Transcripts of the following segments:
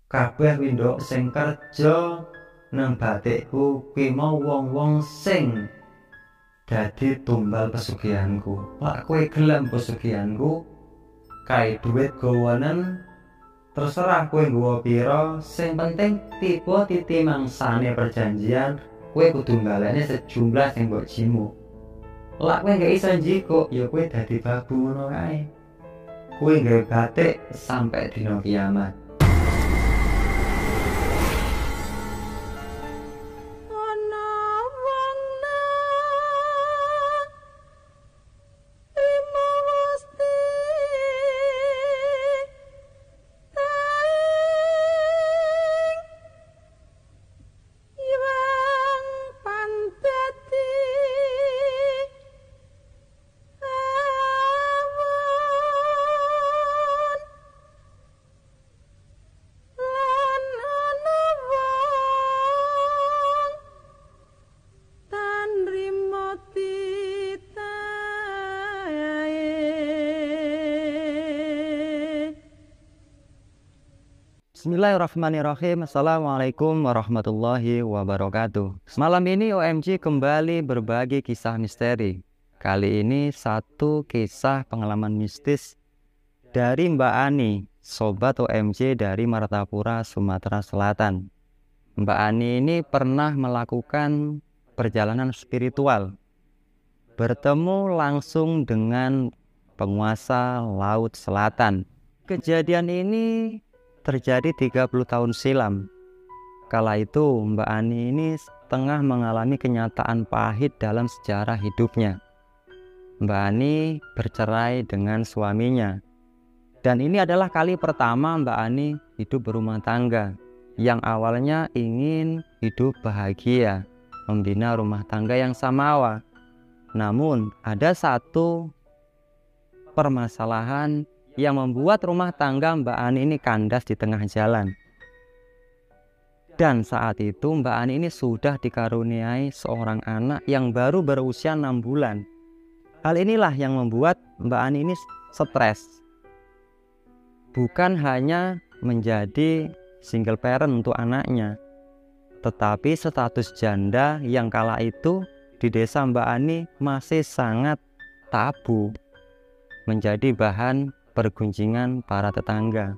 kabeh windok sing kerja nang batikku kuwi mau wong-wong sing dadi tumbal pesugihanku. Lak kowe gelem pesugihanku kae duit gowonen, terserah kowe nggawa pira, sing penting tiba titi mangsane perjanjian kowe kudu mbalekne sejumlah sing mbok jimu. Lak kowe gak iso njikuk ya kowe dadi babu ngono kae. Kowe gawe batik sampai dina kiamat. Bismillahirrahmanirrahim. Assalamualaikum warahmatullahi wabarakatuh. Malam ini OMG kembali berbagi kisah misteri. Kali ini satu kisah pengalaman mistis dari Mbak Ani, sobat OMG dari Martapura, Sumatera Selatan. Mbak Ani ini pernah melakukan perjalanan spiritual, bertemu langsung dengan penguasa Laut Selatan. Kejadian ini terjadi 30 tahun silam. Kala itu Mbak Ani ini tengah mengalami kenyataan pahit dalam sejarah hidupnya. Mbak Ani bercerai dengan suaminya. Dan ini adalah kali pertama Mbak Ani hidup berumah tangga, yang awalnya ingin hidup bahagia, membina rumah tangga yang samawa. Namun ada satu permasalahan yang membuat rumah tangga Mbak Ani ini kandas di tengah jalan. Dan saat itu Mbak Ani ini sudah dikaruniai seorang anak yang baru berusia 6 bulan. Hal inilah yang membuat Mbak Ani ini stres. Bukan hanya menjadi single parent untuk anaknya, tetapi status janda yang kala itu di desa Mbak Ani masih sangat tabu, menjadi bahan pergunjingan para tetangga.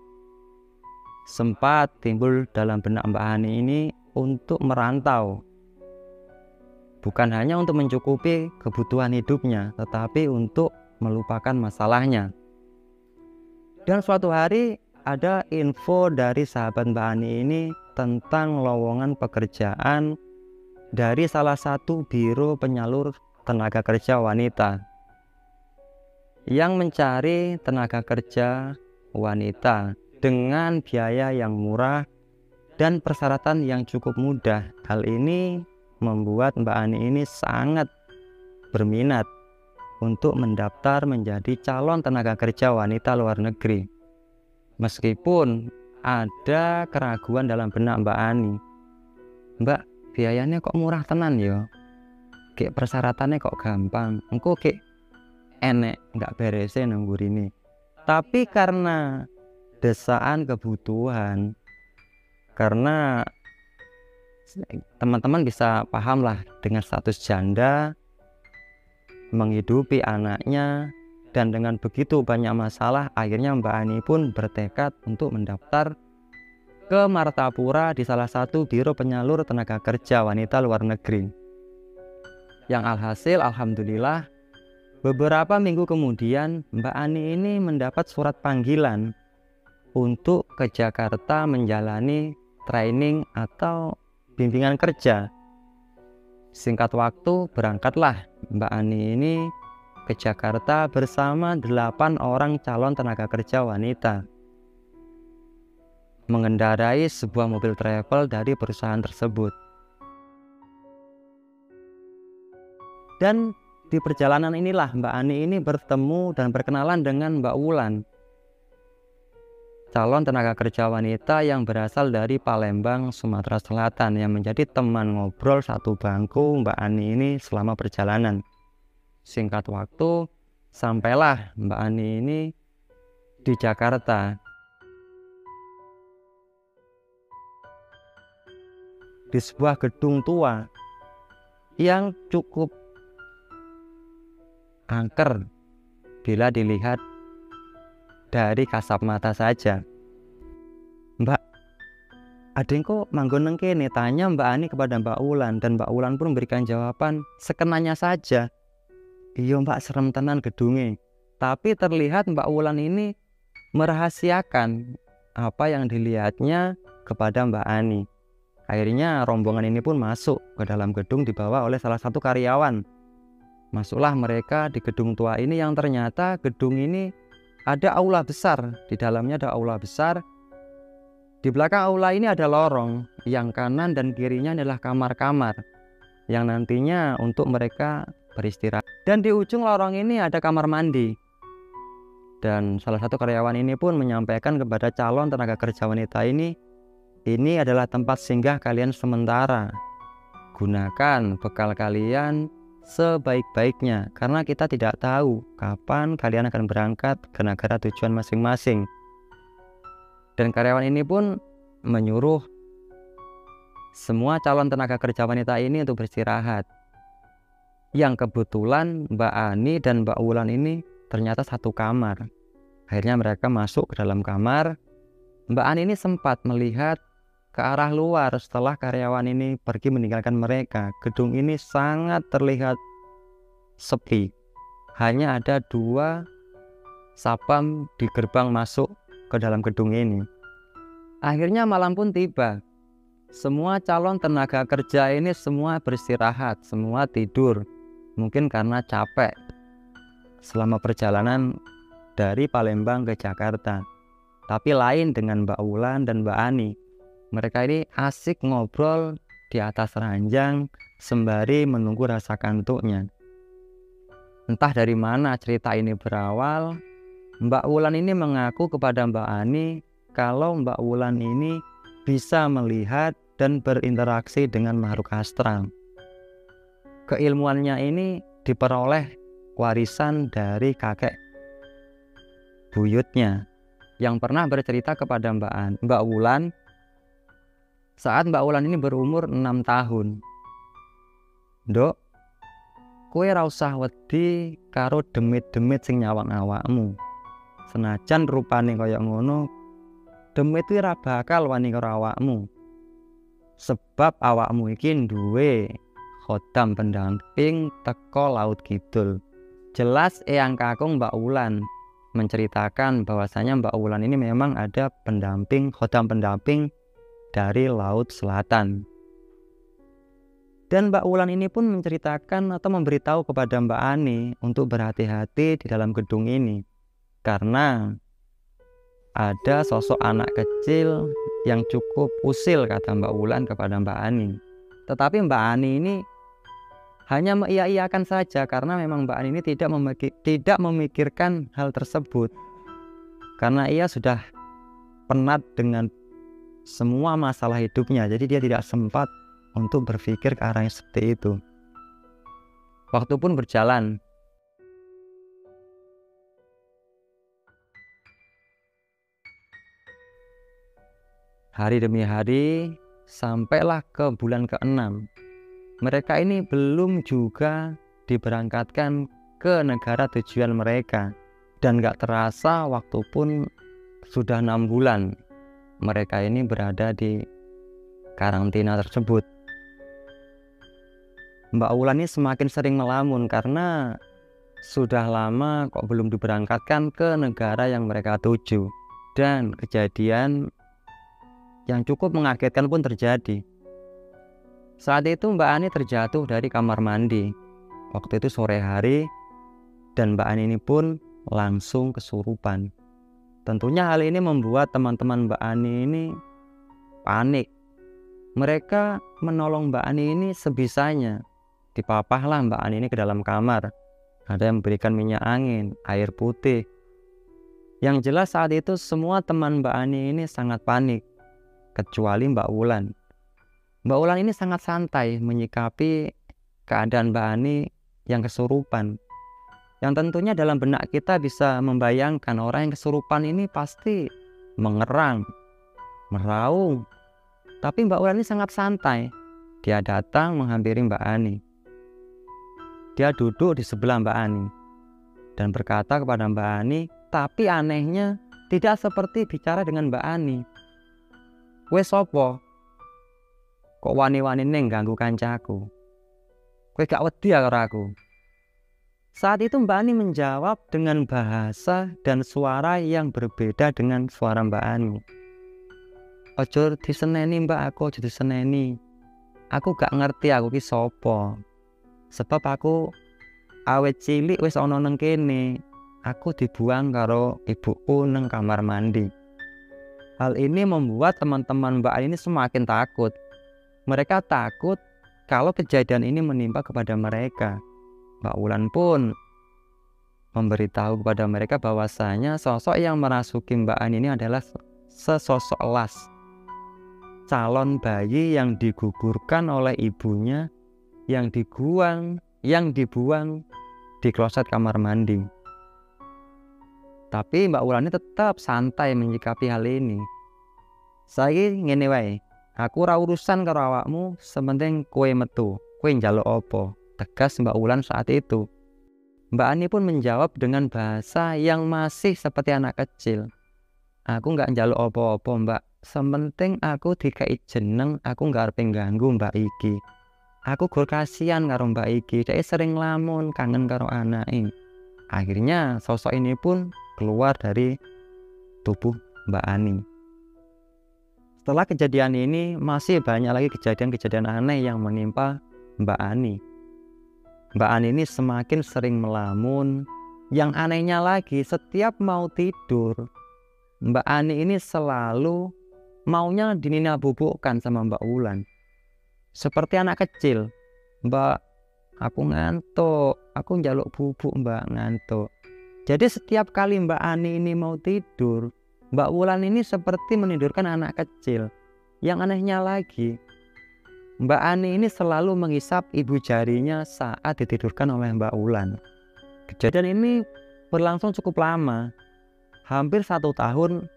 Sempat timbul dalam benak Mbak Ani ini untuk merantau, bukan hanya untuk mencukupi kebutuhan hidupnya, tetapi untuk melupakan masalahnya. Dan suatu hari ada info dari sahabat Mbak Ani ini tentang lowongan pekerjaan dari salah satu biro penyalur tenaga kerja wanita yang mencari tenaga kerja wanita dengan biaya yang murah dan persyaratan yang cukup mudah. Hal ini membuat Mbak Ani ini sangat berminat untuk mendaftar menjadi calon tenaga kerja wanita luar negeri. Meskipun ada keraguan dalam benak Mbak Ani, Mbak, biayanya kok murah tenan ya? Kayak persyaratannya kok gampang, engko kayak enek nggak beresin nunggu ini. Tapi karena desaan kebutuhan, karena teman-teman bisa paham lah dengan status janda, menghidupi anaknya, dan dengan begitu banyak masalah, akhirnya Mbak Ani pun bertekad untuk mendaftar ke Martapura di salah satu biro penyalur tenaga kerja wanita luar negeri. Yang alhasil alhamdulillah beberapa minggu kemudian Mbak Ani ini mendapat surat panggilan untuk ke Jakarta menjalani training atau bimbingan kerja. Singkat waktu berangkatlah Mbak Ani ini ke Jakarta bersama 8 orang calon tenaga kerja wanita, mengendarai sebuah mobil travel dari perusahaan tersebut. Dan di perjalanan inilah Mbak Ani ini bertemu dan berkenalan dengan Mbak Wulan, calon tenaga kerja wanita yang berasal dari Palembang, Sumatera Selatan, yang menjadi teman ngobrol satu bangku Mbak Ani ini selama perjalanan. Singkat waktu, sampailah Mbak Ani ini di Jakarta. di sebuah gedung tua yang cukup angker bila dilihat dari kasat mata saja. "Mbak, adeng kok manggon nang kene?" tanya Mbak Ani kepada Mbak Wulan, dan Mbak Wulan pun memberikan jawaban sekenanya saja. "Iya Mbak, serem tenan gedunge." Tapi terlihat Mbak Wulan ini merahasiakan apa yang dilihatnya kepada Mbak Ani. Akhirnya rombongan ini pun masuk ke dalam gedung dibawa oleh salah satu karyawan. Masuklah mereka di gedung tua ini yang ternyata gedung ini ada aula besar. Di dalamnya ada aula besar. Di belakang aula ini ada lorong. Yang kanan dan kirinya adalah kamar-kamar yang nantinya untuk mereka beristirahat. Dan di ujung lorong ini ada kamar mandi. Dan salah satu karyawan ini pun menyampaikan kepada calon tenaga kerja wanita ini adalah tempat singgah kalian sementara. Gunakan bekal kalian sebaik-baiknya, karena kita tidak tahu kapan kalian akan berangkat ke negara tujuan masing-masing. Dan karyawan ini pun menyuruh semua calon tenaga kerja wanita ini untuk beristirahat. Yang kebetulan Mbak Ani dan Mbak Wulan ini ternyata satu kamar. Akhirnya mereka masuk ke dalam kamar. Mbak Ani ini sempat melihat ke arah luar setelah karyawan ini pergi meninggalkan mereka. Gedung ini sangat terlihat sepi. Hanya ada 2 sapam di gerbang masuk ke dalam gedung ini. Akhirnya malam pun tiba. Semua calon tenaga kerja ini semua beristirahat, semua tidur. Mungkin karena capek selama perjalanan dari Palembang ke Jakarta. Tapi lain dengan Mbak Wulan dan Mbak Ani. Mereka ini asik ngobrol di atas ranjang sembari menunggu rasa kantuknya. Entah dari mana cerita ini berawal, Mbak Wulan ini mengaku kepada Mbak Ani kalau Mbak Wulan ini bisa melihat dan berinteraksi dengan makhluk astral. Keilmuannya ini diperoleh warisan dari kakek buyutnya yang pernah bercerita kepada Mbak Wulan saat Mbak Wulan ini berumur 6 tahun. "Nduk, kowe ra usah wedi karo demit-demit sing nyawang awakmu. Senajan rupane kaya ngono, demit kuwi ra bakal wani karo awakmu. Sebab awakmu iki duwe khodam pendamping teko Laut Kidul." Jelas eyang kakung Mbak Wulan menceritakan bahwasanya Mbak Wulan ini memang ada khodam pendamping dari Laut Selatan. Dan Mbak Wulan ini pun menceritakan atau memberitahu kepada Mbak Ani untuk berhati-hati di dalam gedung ini, karena ada sosok anak kecil yang cukup usil, kata Mbak Wulan kepada Mbak Ani. Tetapi Mbak Ani ini hanya mengiyakan saja, karena memang Mbak Ani ini tidak memikirkan hal tersebut, karena ia sudah penat dengan semua masalah hidupnya. Jadi dia tidak sempat untuk berpikir ke arah yang seperti itu. Waktu pun berjalan. Hari demi hari, sampailah ke bulan ke-6. Mereka ini belum juga diberangkatkan ke negara tujuan mereka. Dan gak terasa waktu pun sudah 6 bulan mereka ini berada di karantina tersebut. Mbak Wulan ini semakin sering melamun karena sudah lama kok belum diberangkatkan ke negara yang mereka tuju. Dan kejadian yang cukup mengagetkan pun terjadi. Saat itu Mbak Ani terjatuh dari kamar mandi. Waktu itu sore hari, dan Mbak Ani ini pun langsung kesurupan. Tentunya hal ini membuat teman-teman Mbak Ani ini panik. Mereka menolong Mbak Ani ini sebisanya. Dipapahlah Mbak Ani ini ke dalam kamar. Ada yang memberikan minyak angin, air putih. Yang jelas saat itu semua teman Mbak Ani ini sangat panik, kecuali Mbak Wulan. Mbak Wulan ini sangat santai menyikapi keadaan Mbak Ani yang kesurupan. Yang tentunya dalam benak kita bisa membayangkan orang yang kesurupan ini pasti mengerang, meraung. Tapi Mbak Wulan ini sangat santai. Dia datang menghampiri Mbak Ani. Dia duduk di sebelah Mbak Ani dan berkata kepada Mbak Ani, tapi anehnya tidak seperti bicara dengan Mbak Ani. "Kowe sopo? Kok wani-wani neng ganggu kancaku? Kowe gak wedi ya karo aku?" Saat itu Mbak Ani menjawab dengan bahasa dan suara yang berbeda dengan suara Mbak Ani. "Ojo diseneni Mbak, aku ojo diseneni. Aku gak ngerti aku ki sopo. Sebab aku awet cilik wis ana nang kene. Aku dibuang karo ibuku nang kamar mandi." Hal ini membuat teman-teman Mbak Ani ini semakin takut. Mereka takut kalau kejadian ini menimpa kepada mereka. Mbak Wulan pun memberitahu kepada mereka bahwasanya sosok yang merasuki Mbak Ani ini adalah sesosok las, calon bayi yang digugurkan oleh ibunya, yang dibuang di kloset kamar mandi. Tapi Mbak Wulan ini tetap santai menyikapi hal ini. "Saiki ngene wae, aku ora urusan karo awakmu, sementing kowe metu. Kowe njaluk apa?" tegas Mbak Wulan saat itu. Mbak Ani pun menjawab dengan bahasa yang masih seperti anak kecil. "Aku nggak njaluk apa-apa Mbak, sementing aku dikai jeneng, aku nggak arep ganggu Mbak iki. Aku gur kasihan karo Mbak iki, dia sering lamun kangen karo anake." Akhirnya sosok ini pun keluar dari tubuh Mbak Ani. Setelah kejadian ini masih banyak lagi kejadian-kejadian aneh yang menimpa Mbak Ani. Mbak Ani ini semakin sering melamun. Yang anehnya lagi, setiap mau tidur, Mbak Ani ini selalu maunya dinina bubukkan sama Mbak Wulan. Seperti anak kecil. "Mbak, aku ngantuk, aku njaluk bubuk Mbak, ngantuk." Jadi setiap kali Mbak Ani ini mau tidur, Mbak Wulan ini seperti menidurkan anak kecil. Yang anehnya lagi, Mbak Ani ini selalu menghisap ibu jarinya saat ditidurkan oleh Mbak Wulan. Kejadian ini berlangsung cukup lama, hampir 1 tahun.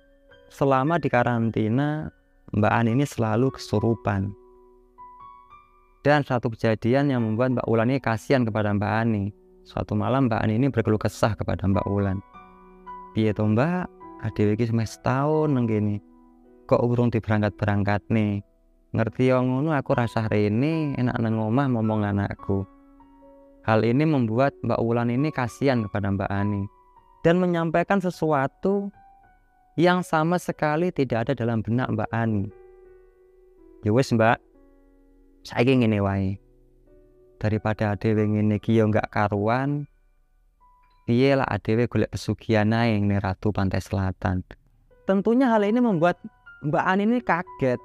Selama di karantina, Mbak Ani ini selalu kesurupan. Dan satu kejadian yang membuat Mbak Wulan ini kasihan kepada Mbak Ani. Suatu malam Mbak Ani ini berkeluh kesah kepada Mbak Wulan. "Piye to Mbak, adewe iki wis setahun nang kene. Kok urung diberangkat-berangkat nih? Ngerti yo ngono aku rasah rene, enak nang omah ngomong anakku." Hal ini membuat Mbak Wulan ini kasihan kepada Mbak Ani dan menyampaikan sesuatu yang sama sekali tidak ada dalam benak Mbak Ani. "Ya wis Mbak, saiki ngene wae. Daripada adewe ngene iki yo gak karuan, piye lah adewe golek pesugihan ae ning Ratu Pantai Selatan." Tentunya hal ini membuat Mbak Ani ini kaget.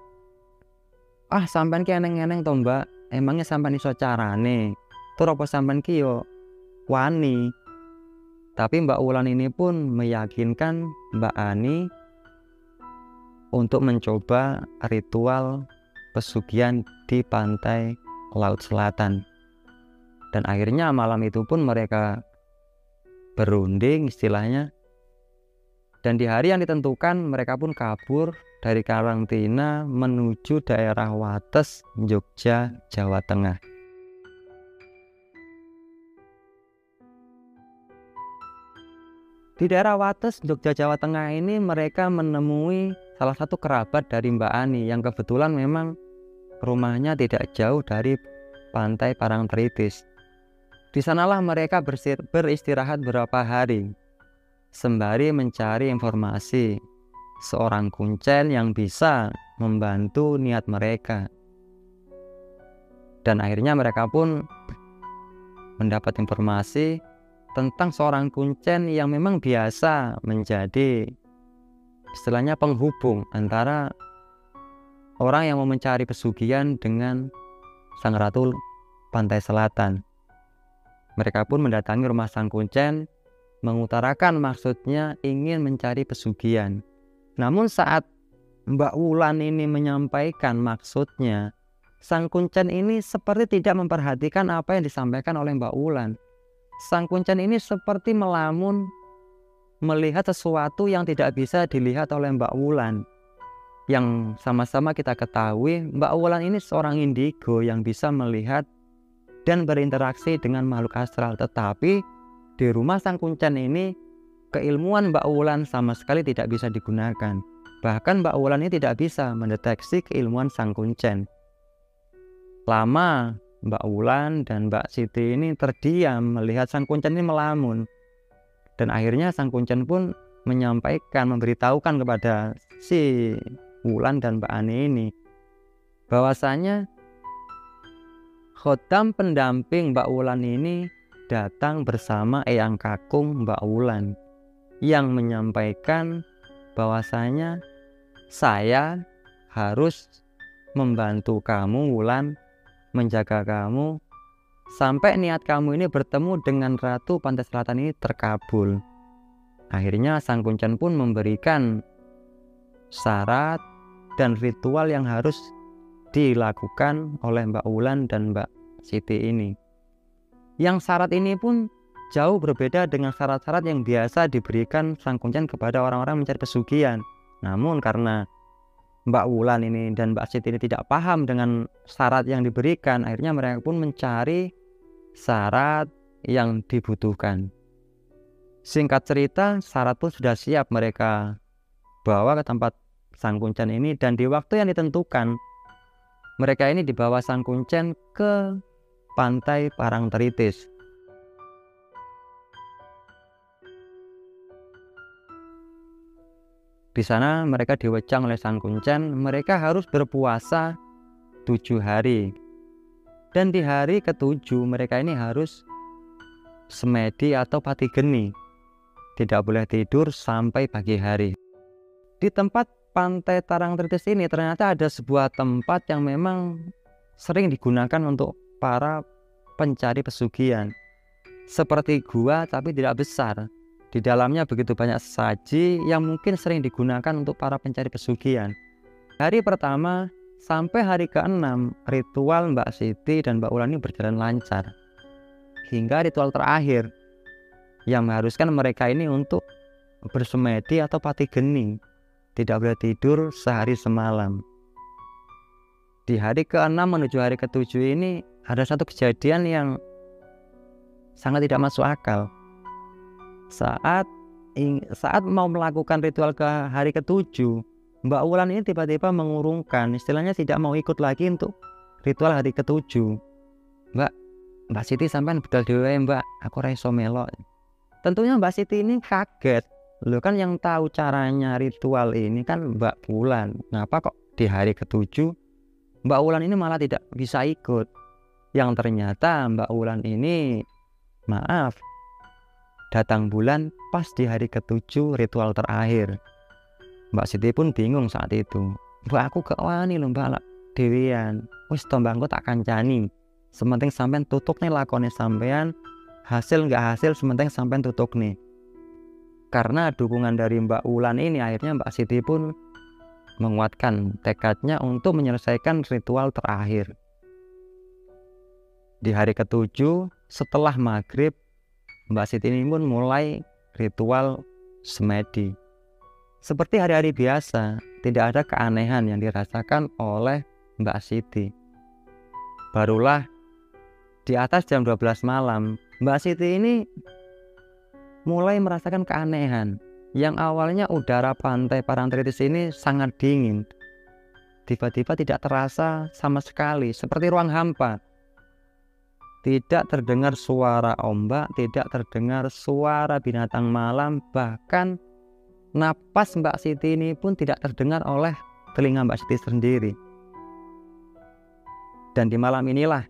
"Ah, sampean ki eneng-eneng to Mbak, emangnya sampean iso carane? Tur apa sampean ki yo wani?" Tapi Mbak Wulan ini pun meyakinkan Mbak Ani untuk mencoba ritual pesugihan di pantai Laut Selatan. Dan akhirnya malam itu pun mereka berunding istilahnya. Dan di hari yang ditentukan mereka pun kabur dari karantina menuju daerah Wates, Jogja, Jawa Tengah. Di daerah Wates, Jogja, Jawa Tengah ini mereka menemui salah satu kerabat dari Mbak Ani yang kebetulan memang rumahnya tidak jauh dari pantai Parangtritis. Di sanalah mereka beristirahat beberapa hari sembari mencari informasi seorang kuncen yang bisa membantu niat mereka. Dan akhirnya mereka pun mendapat informasi tentang seorang kuncen yang memang biasa menjadi istilahnya penghubung antara orang yang mau mencari pesugihan dengan Sang Ratu Pantai Selatan. Mereka pun mendatangi rumah sang kuncen, mengutarakan maksudnya ingin mencari pesugihan. Namun saat Mbak Wulan ini menyampaikan maksudnya, sang kuncen ini seperti tidak memperhatikan apa yang disampaikan oleh Mbak Wulan. Sang kuncen ini seperti melamun, melihat sesuatu yang tidak bisa dilihat oleh Mbak Wulan. yang sama-sama kita ketahui Mbak Wulan ini seorang indigo yang bisa melihat dan berinteraksi dengan makhluk astral. Tetapi di rumah Sang Kuncen ini keilmuan Mbak Wulan sama sekali tidak bisa digunakan. Bahkan Mbak Wulan ini tidak bisa mendeteksi keilmuan Sang Kuncen. Lama Mbak Wulan dan Mbak Siti ini terdiam melihat Sang Kuncen ini melamun. Dan akhirnya Sang Kuncen pun menyampaikan, memberitahukan kepada si Wulan dan Mbak Ani ini bahwasanya khotam pendamping Mbak Wulan ini datang bersama Eyang Kakung Mbak Wulan yang menyampaikan bahwasanya saya harus membantu kamu Wulan, menjaga kamu sampai niat kamu ini bertemu dengan Ratu Pantai Selatan ini terkabul. Akhirnya Sang Kuncen pun memberikan syarat dan ritual yang harus dilakukan oleh Mbak Wulan dan Mbak Siti ini. Yang syarat ini pun jauh berbeda dengan syarat-syarat yang biasa diberikan Sang Kuncen kepada orang-orang mencari pesugihan. Namun karena Mbak Wulan ini dan Mbak Siti ini tidak paham dengan syarat yang diberikan, akhirnya mereka pun mencari syarat yang dibutuhkan. Singkat cerita, syarat pun sudah siap mereka bawa ke tempat Sang Kuncen ini, dan di waktu yang ditentukan mereka ini dibawa Sang Kuncen ke Pantai Parangtritis. Di sana mereka diwecang oleh Sang Kuncen, mereka harus berpuasa 7 hari. Dan di hari ke-7 mereka ini harus semedi atau pati geni. Tidak boleh tidur sampai pagi hari. Di tempat Pantai Parangtritis ini ternyata ada sebuah tempat yang memang sering digunakan untuk para pencari pesugihan. Seperti gua tapi tidak besar. Di dalamnya begitu banyak sesaji yang mungkin sering digunakan untuk para pencari pesugihan. Hari pertama sampai hari ke-6 ritual Mbak Siti dan Mbak Wulan ini berjalan lancar. Hingga ritual terakhir yang mengharuskan mereka ini untuk bersemedi atau pati geni. Tidak boleh tidur sehari semalam. Di hari ke-6 menuju hari ke-7 ini ada satu kejadian yang sangat tidak masuk akal. Saat mau melakukan ritual ke hari ke-7, Mbak Wulan ini tiba-tiba mengurungkan, istilahnya tidak mau ikut lagi untuk ritual hari ke-7. Mbak Siti sampean bedal dhewe Mbak, aku ora iso melok. Tentunya Mbak Siti ini kaget. Loh, kan yang tahu caranya ritual ini kan Mbak Wulan. Kenapa kok di hari ke-7 Mbak Wulan ini malah tidak bisa ikut? Yang ternyata Mbak Wulan ini, maaf, datang bulan pas di hari ke-7 ritual terakhir. Mbak Siti pun bingung saat itu. Mbak, aku gak wani lho Mbak, dewean. Wis to Mbak, aku tak kancani. Sementing sampean tutuk nih lakone sampean, hasil nggak hasil sementing sampean tutuk nih. Karena dukungan dari Mbak Wulan ini, akhirnya Mbak Siti pun menguatkan tekadnya untuk menyelesaikan ritual terakhir. Di hari ke-7 setelah maghrib, Mbak Siti ini pun mulai ritual semedi. Seperti hari-hari biasa, tidak ada keanehan yang dirasakan oleh Mbak Siti. Barulah di atas jam 12 malam, Mbak Siti ini mulai merasakan keanehan. Yang awalnya udara Pantai Parangtritis ini sangat dingin, tiba-tiba tidak terasa sama sekali, seperti ruang hampa. Tidak terdengar suara ombak, tidak terdengar suara binatang malam, bahkan napas Mbak Siti ini pun tidak terdengar oleh telinga Mbak Siti sendiri. Dan di malam inilah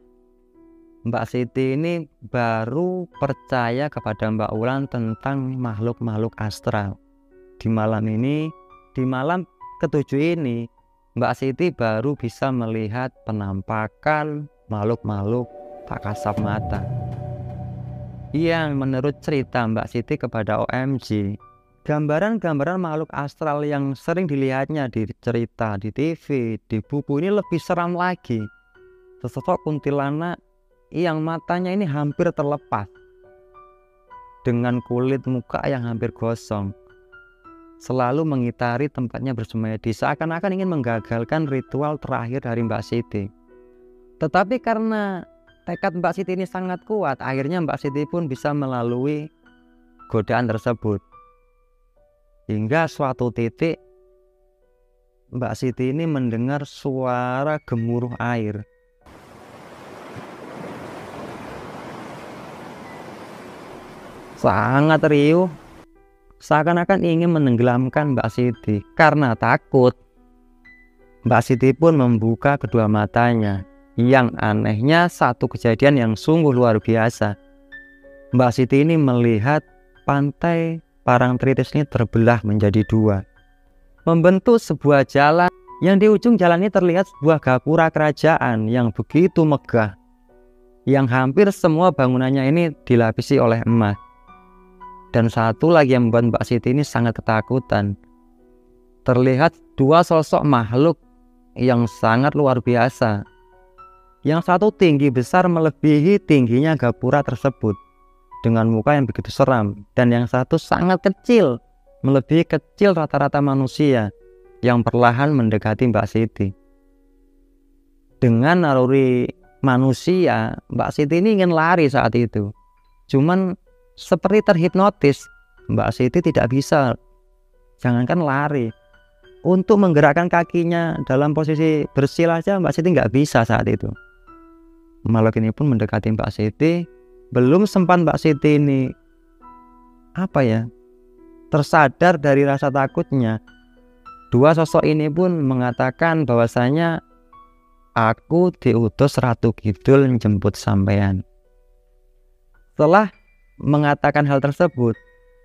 Mbak Siti ini baru percaya kepada Mbak Wulan tentang makhluk-makhluk astral. Di malam ini, di malam ke-7 ini, Mbak Siti baru bisa melihat penampakan makhluk-makhluk tak kasat mata. Yang menurut cerita Mbak Siti kepada OMG, gambaran-gambaran makhluk astral yang sering dilihatnya di cerita, di TV, di buku ini lebih seram lagi. Sesosok kuntilanak yang matanya ini hampir terlepas, dengan kulit muka yang hampir gosong. selalu mengitari tempatnya bersemedi, seakan-akan ingin menggagalkan ritual terakhir dari Mbak Siti. Tetapi karena tekad Mbak Siti ini sangat kuat, akhirnya Mbak Siti pun bisa melalui godaan tersebut. Hingga suatu titik Mbak Siti ini mendengar suara gemuruh air. Sangat riuh, seakan-akan ingin menenggelamkan Mbak Siti. Karena takut, Mbak Siti pun membuka kedua matanya. Yang anehnya, satu kejadian yang sungguh luar biasa. Mbak Siti ini melihat pantai Parangtritis ini terbelah menjadi dua, membentuk sebuah jalan yang di ujung jalan ini terlihat sebuah gapura kerajaan yang begitu megah, yang hampir semua bangunannya ini dilapisi oleh emas. Dan satu lagi yang membuat Mbak Siti ini sangat ketakutan. Terlihat dua sosok makhluk yang sangat luar biasa. Yang satu tinggi besar melebihi tingginya gapura tersebut dengan muka yang begitu seram. Dan yang satu sangat kecil, melebihi kecil rata-rata manusia yang perlahan mendekati Mbak Siti. Dengan naluri manusia, Mbak Siti ini ingin lari saat itu. Cuman seperti terhipnotis, Mbak Siti tidak bisa, jangankan lari. Untuk menggerakkan kakinya dalam posisi bersila saja Mbak Siti nggak bisa saat itu. Makhluk ini pun mendekati Mbak Siti. Belum sempat Mbak Siti ini tersadar dari rasa takutnya, dua sosok ini pun mengatakan bahwasanya aku diutus Ratu Kidul menjemput sampean. Setelah mengatakan hal tersebut,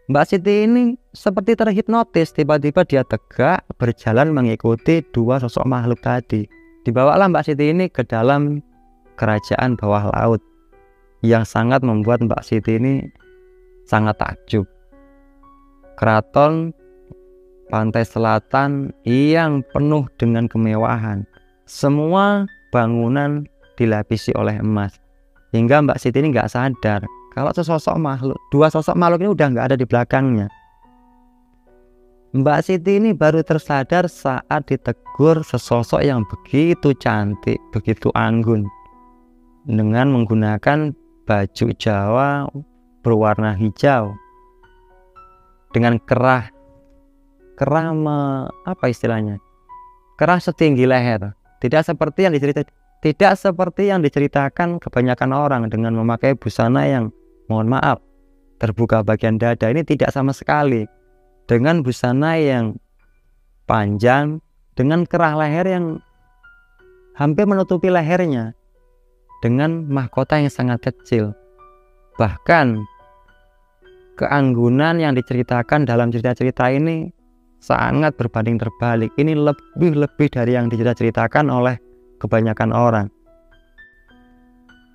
Mbak Siti ini seperti terhipnotis. Tiba-tiba dia tegak berjalan mengikuti dua sosok makhluk tadi. Dibawalah Mbak Siti ini ke dalam kerajaan bawah laut, yang sangat membuat Mbak Siti ini sangat takjub. Keraton pantai selatan yang penuh dengan kemewahan, semua bangunan dilapisi oleh emas, hingga Mbak Siti ini nggak sadar kalau dua sosok makhluk ini udah nggak ada di belakangnya. Mbak Siti ini baru tersadar saat ditegur sesosok yang begitu cantik, begitu anggun, dengan menggunakan baju Jawa berwarna hijau, dengan kerah setinggi leher. Tidak seperti yang diceritakan kebanyakan orang dengan memakai busana yang, mohon maaf, terbuka bagian dada. Ini tidak sama sekali. Dengan busana yang panjang, dengan kerah leher yang hampir menutupi lehernya, dengan mahkota yang sangat kecil. Bahkan keanggunan yang diceritakan dalam cerita-cerita ini sangat berbanding terbalik. Ini lebih dari yang diceritakan oleh kebanyakan orang.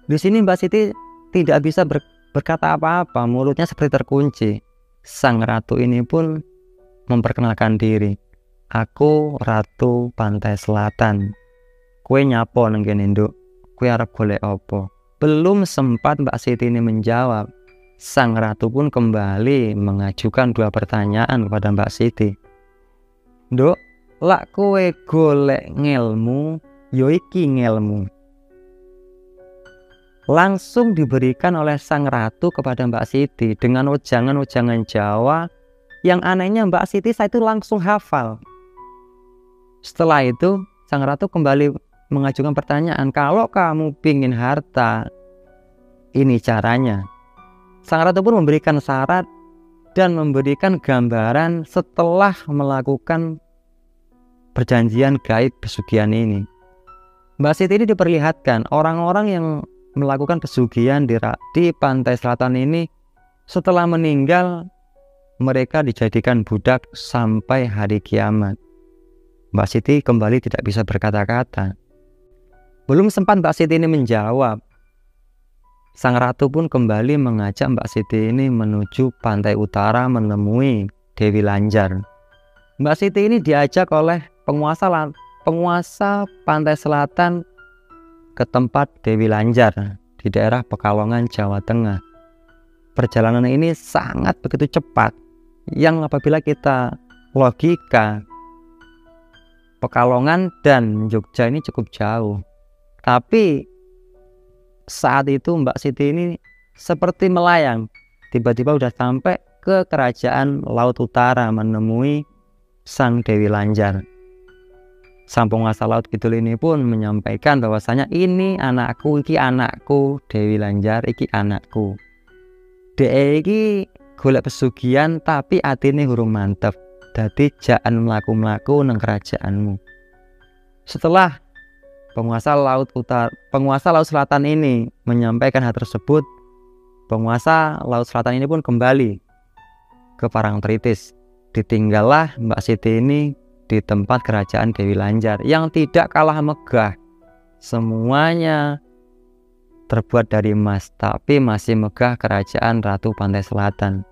Di sini Mbak Siti tidak bisa berkata apa-apa, mulutnya seperti terkunci. Sang ratu ini pun memperkenalkan diri. Aku Ratu Pantai Selatan. Kue nyapo nang kene, Nduk? Kue arep golek opo? Belum sempat Mbak Siti ini menjawab, sang ratu pun kembali mengajukan dua pertanyaan kepada Mbak Siti. Nduk, lak kue golek ngelmu, yo iki ngelmu. Langsung diberikan oleh sang ratu kepada Mbak Siti dengan ujangan-ujangan Jawa yang anehnya Mbak Siti saat itu langsung hafal. Setelah itu sang ratu kembali mengajukan pertanyaan, kalau kamu pingin harta, ini caranya. Sang ratu pun memberikan syarat dan memberikan gambaran setelah melakukan perjanjian gaib pesugihan ini. Mbak Siti ini diperlihatkan orang-orang yang melakukan pesugihan di pantai selatan ini setelah meninggal mereka dijadikan budak sampai hari kiamat. Mbak Siti kembali tidak bisa berkata-kata. Belum sempat Mbak Siti ini menjawab, sang ratu pun kembali mengajak Mbak Siti ini menuju pantai utara menemui Dewi Lanjar. Mbak Siti ini diajak oleh penguasa pantai selatan ke tempat Dewi Lanjar di daerah Pekalongan, Jawa Tengah. Perjalanan ini sangat begitu cepat, yang apabila kita logika, Pekalongan dan Jogja ini cukup jauh. Tapi saat itu Mbak Siti ini seperti melayang, tiba-tiba udah sampai ke kerajaan Laut Utara menemui Sang Dewi Lanjar. Sang penguasa Laut Kidul ini pun menyampaikan bahwasanya ini anakku, iki anakku, Dewi Lanjar iki anakku. Dek iki golek pesugihan tapi atine hurung mantep. Dadi jaan mlaku-mlaku nang kerajaanmu. Setelah penguasa Laut Selatan ini menyampaikan hal tersebut, penguasa Laut Selatan ini pun kembali ke Parangtritis. Ditinggallah Mbak Siti ini di tempat kerajaan Dewi Lanjar yang tidak kalah megah. Semuanya terbuat dari emas, tapi masih megah kerajaan Ratu Pantai Selatan.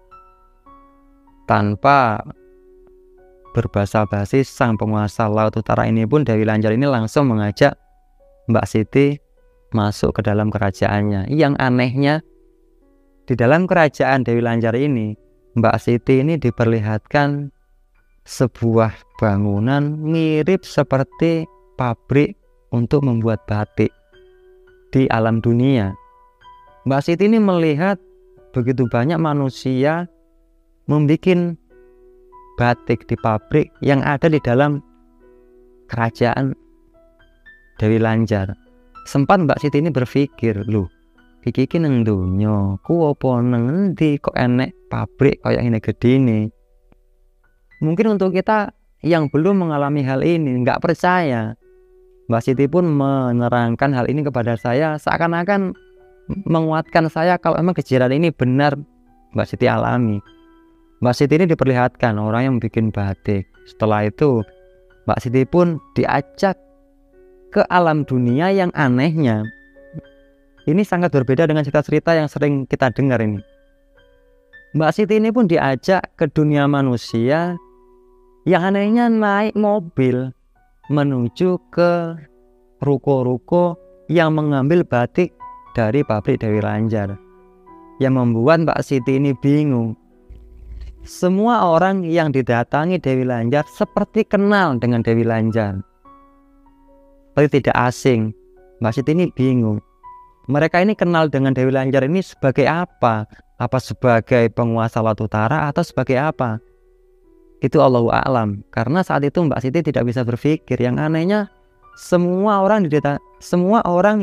Tanpa berbahasa basi, sang penguasa Laut Utara ini pun, Dewi Lanjar ini langsung mengajak Mbak Siti masuk ke dalam kerajaannya. Yang anehnya, di dalam kerajaan Dewi Lanjar ini, Mbak Siti ini diperlihatkan sebuah bangunan mirip seperti pabrik untuk membuat batik di alam dunia. Mbak Siti ini melihat begitu banyak manusia membuat batik di pabrik yang ada di dalam kerajaan Dewi Lanjar. Sempat Mbak Siti ini berpikir, loh, iki nang donya, ku apa nang endi kok enek pabrik kayak ini gede ini. Mungkin untuk kita yang belum mengalami hal ini nggak percaya. Mbak Siti pun menerangkan hal ini kepada saya, seakan-akan menguatkan saya kalau memang kejadian ini benar Mbak Siti alami. Mbak Siti ini diperlihatkan orang yang bikin batik. Setelah itu Mbak Siti pun diajak ke alam dunia yang anehnya. Ini sangat berbeda dengan cerita-cerita yang sering kita dengar ini. Mbak Siti ini pun diajak ke dunia manusia yang anehnya naik mobil menuju ke ruko-ruko yang mengambil batik dari pabrik Dewi Lanjar. Yang membuat Mbak Siti ini bingung. Semua orang yang didatangi Dewi Lanjar seperti kenal dengan Dewi Lanjar, seperti tidak asing. Mbak Siti ini bingung. Mereka ini kenal dengan Dewi Lanjar ini sebagai apa? Apa sebagai penguasa Laut Utara atau sebagai apa? Itu Allahu a'lam. Karena saat itu Mbak Siti tidak bisa berpikir. Yang anehnya semua orang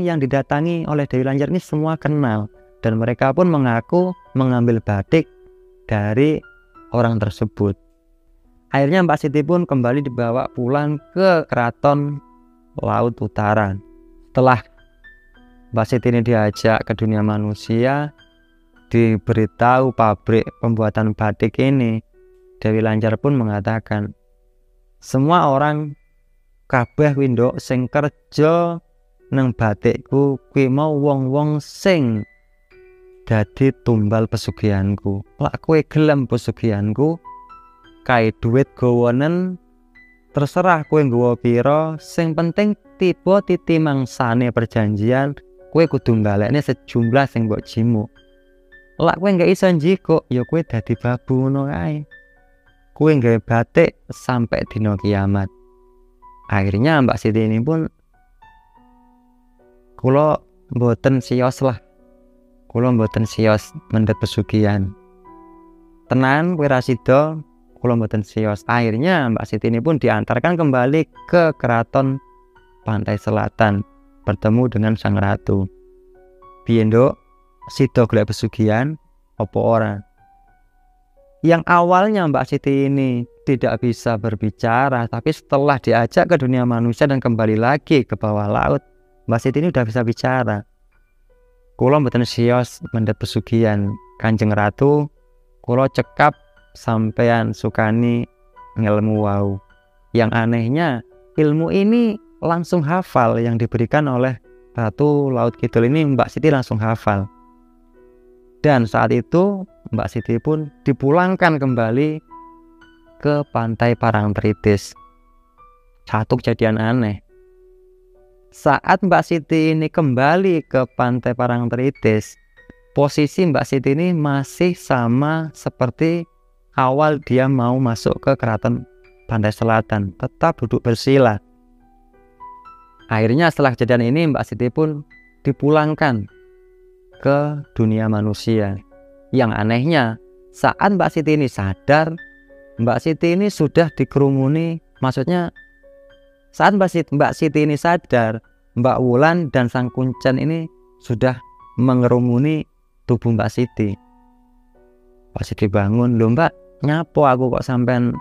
yang didatangi oleh Dewi Lanjar ini semua kenal, dan mereka pun mengaku mengambil batik dari orang tersebut. Akhirnya Mbak Siti pun kembali dibawa pulang ke Keraton Laut Utara. Setelah Mbak Siti ini diajak ke dunia manusia, diberitahu pabrik pembuatan batik ini, Dewi Lanjar pun mengatakan, semua orang kabeh windok sing kerja nang batikku kuwi mau wong-wong sing dadi tumbal pesugihanku. Lak kowe gelem pesugihanku, kae duit gawanen, terserah kowe nggawa pira, sing penting tiba titi mangsane perjanjian, kowe kudu mbalekne sejumlah sing mbok jimu. Lak kowe gak iso njiko, ya kowe dadi babu ngono kae. Kowe nggawe batik sampai dina kiamat. Akhirnya Mbak Siti ini pun, kula mboten sios lah. Kula mboten sios mendhet pesugihan. Tenan kowe ra sida, kula mboten sios. Akhirnya Mbak Siti ini pun diantarkan kembali ke Keraton Pantai Selatan, bertemu dengan Sang Ratu. Piye nduk, sida golek pesugihan apa ora? Yang awalnya Mbak Siti ini tidak bisa berbicara, tapi setelah diajak ke dunia manusia dan kembali lagi ke bawah laut, Mbak Siti ini udah bisa bicara. Kula mboten sios mendhet pesugihan Kanjeng Ratu, kula cekap sampean sukani ngelmu wau. Yang anehnya ilmu ini langsung hafal yang diberikan oleh Ratu Laut Kidul ini, Mbak Siti langsung hafal. Dan saat itu Mbak Siti pun dipulangkan kembali ke Pantai Parangtritis. Satu kejadian aneh. Saat Mbak Siti ini kembali ke Pantai Parangtritis, posisi Mbak Siti ini masih sama seperti awal dia mau masuk ke keraton Pantai Selatan, tetap duduk bersila. Akhirnya setelah kejadian ini Mbak Siti pun dipulangkan ke dunia manusia. Yang anehnya, saat Mbak Siti ini sadar, Mbak Siti ini sudah dikerumuni, maksudnya saat Mbak Siti ini sadar, Mbak Wulan dan Sang Kuncen ini sudah mengerumuni tubuh Mbak Siti. Mbak Siti bangun, "Loh Mbak, nyapo aku kok sampean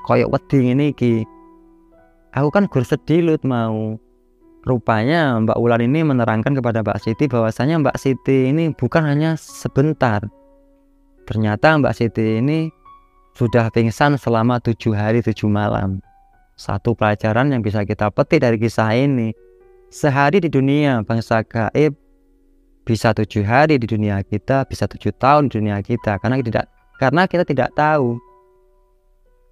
koyok wedi ngene iki? Aku kan gur sedilut mau." Rupanya Mbak Wulan ini menerangkan kepada Mbak Siti bahwasanya Mbak Siti ini bukan hanya sebentar. Ternyata Mbak Siti ini sudah pingsan selama 7 hari 7 malam. Satu pelajaran yang bisa kita petik dari kisah ini, sehari di dunia bangsa gaib bisa 7 hari di dunia kita, bisa 7 tahun di dunia kita, karena kita tidak tahu.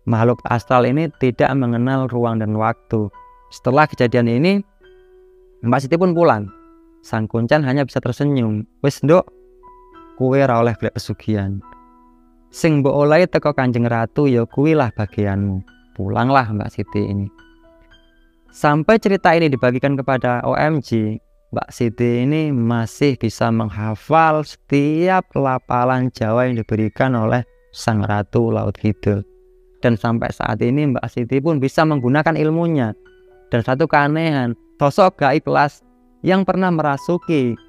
Makhluk astral ini tidak mengenal ruang dan waktu. Setelah kejadian ini, Mbak Siti pun pulang. Sang Kuncen hanya bisa tersenyum. "Wis nduk, kuwe ora oleh golek pesugihan. Sing mbok olehi teko Kanjeng Ratu ya kuwilah bagianmu." Pulanglah Mbak Siti ini. Sampai cerita ini dibagikan kepada OMG, Mbak Siti ini masih bisa menghafal setiap lapalan Jawa yang diberikan oleh Sang Ratu Laut Kidul. Dan sampai saat ini Mbak Siti pun bisa menggunakan ilmunya. Dan satu keanehan, sosok gaib kelas yang pernah merasuki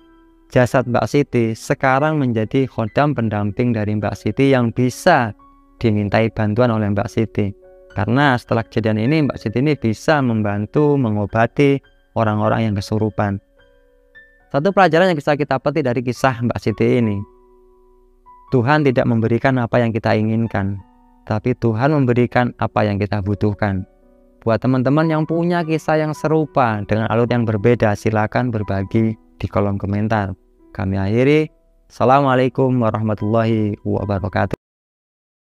jasad Mbak Siti sekarang menjadi khodam pendamping dari Mbak Siti yang bisa dimintai bantuan oleh Mbak Siti. Karena setelah kejadian ini Mbak Siti ini bisa membantu mengobati orang-orang yang kesurupan. Satu pelajaran yang bisa kita petik dari kisah Mbak Siti ini, Tuhan tidak memberikan apa yang kita inginkan, tapi Tuhan memberikan apa yang kita butuhkan. Buat teman-teman yang punya kisah yang serupa dengan alur yang berbeda, silakan berbagi di kolom komentar. Kami akhiri. Assalamualaikum warahmatullahi wabarakatuh.